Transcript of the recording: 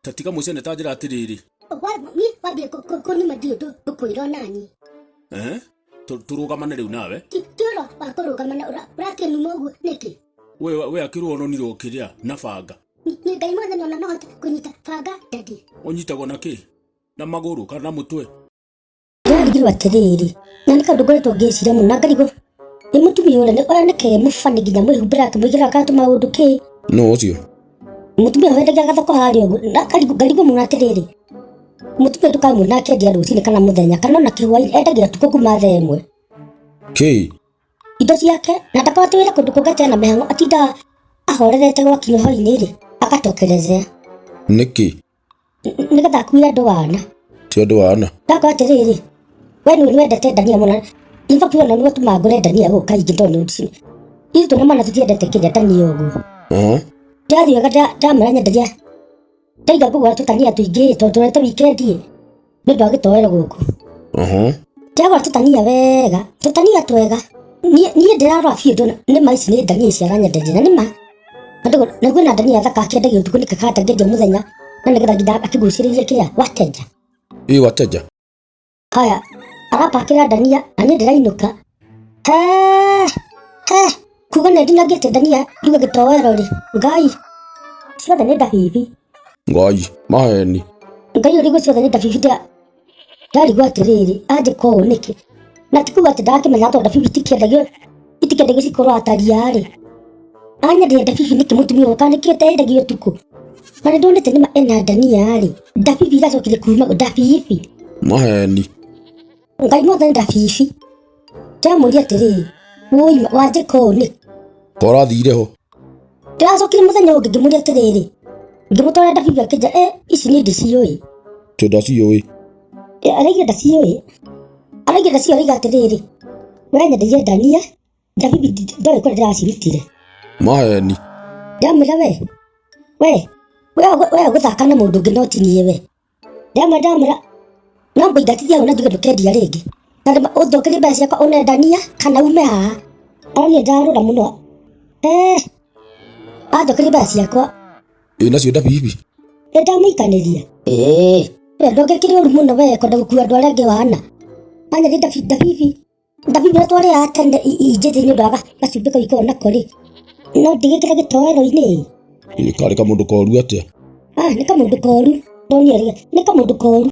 Tatika mucene tajira atiriri. Wabie kuni madiodo kukwiro nani. Turugamane riu nawe. Tiro bakurugamana urake numogu niki. We akiru no niro kiria na banga. Ni ngai mothe no no kunyita banga dadi. Onyitagwo na ki? Na maguru kana mutwe. Ndigirwa atiriri. Nani kadugoretwo ngicira muno ngarigo. Ni mutumia ule ni ke mufani ginya mwihumbira kumugira kantu maundu ki. No ucio. Mutumia wendagia gathoko hari ugu ngarigo muno atiriri. Mutumia tukamwe nake endia rucini kana muthenya kana na kiwai endagia tuko kuma thaa imwe. Ki Indo ciake na ndakorwo wira kundu kungate na mehango atinda ahorerete gwakinya hoi-ini ri agatokerezea. Niki? Nigetha akuire andu wana. Ti andu wana. Ndakwa atiriri. We ni wendete ndania muno. Infa kiona niwe tumagure ndania go kaingi ndone ucini. Itu na mana tutiendete kinya ndania uguo. Ndathiaga ndamenya ndaria. Ndaiga kugura tutania tuingi turete wikendi. Ni ndagitoera guku. Ndagura tutania wega. Tutania twega. Ni ndirarwa biu ni maici ni ndania cia ranyendeje ni ma. Na gwina ndania thaka akiendagia utuku ni kakata ngedia muthenya. Na nigetha nginda akiguciririe kia wateja. Wateja. Haya, arapakira ndania na ni ndirainuka. Kuga ne ndinagite ndania iwe gitowero ri. Ngai. Ciothe ni ndabibi. Ngai, maheni. Ngai uri guciothe ni ndabibi ndia. Ndarigwa atiriri, anje ko niki. Na tikuga ati ndakimenya to ndabibi itikendagio cikorwo ataria ri. Anya ndi ndabibi niki mutumia ukanikite endagio tuku. Mane ndonete ni ma ena ndania ri. Ndabibi gacokire kuma ndabibi. Maheni. Ngai mothe ndabibi. Ndamuria atiriri, woi wanje ko ni. Kora thire ho. Ndacokire muthenya ungi ngimuria atiriri. Ngimutwara ndabibi akija ici ni ndicioi. Tu ndacioi. Araiga ndacioi. Araiga ndacioi araiga atiriri. Wenya ndiye ndania. Ndabibi ndore kwa ndacirutire. Maheni. Ndamwira we guthaka na mundu ungi no tinie we. Ndamwira no mbaingatithia una njuge ndukendia ringi. Na uthokeri mbeca ciakwa une ndania kana ume haha. Aroni ndarura muno. Athokeri mbeca ciakwa. Nacio ndabibi. Ndamwikaniria. We ndogekire uru muno we kwenda gukua andu aria angi wana. Anya ni ndabibi. Ndabibi na twari atende injete ni ndaga gacumbi kau ikona kori. No ndigikire gitoero-ini. Kari kamundu koru atia. Ni kamundu koru. Ndoni aria ni kamundu koru.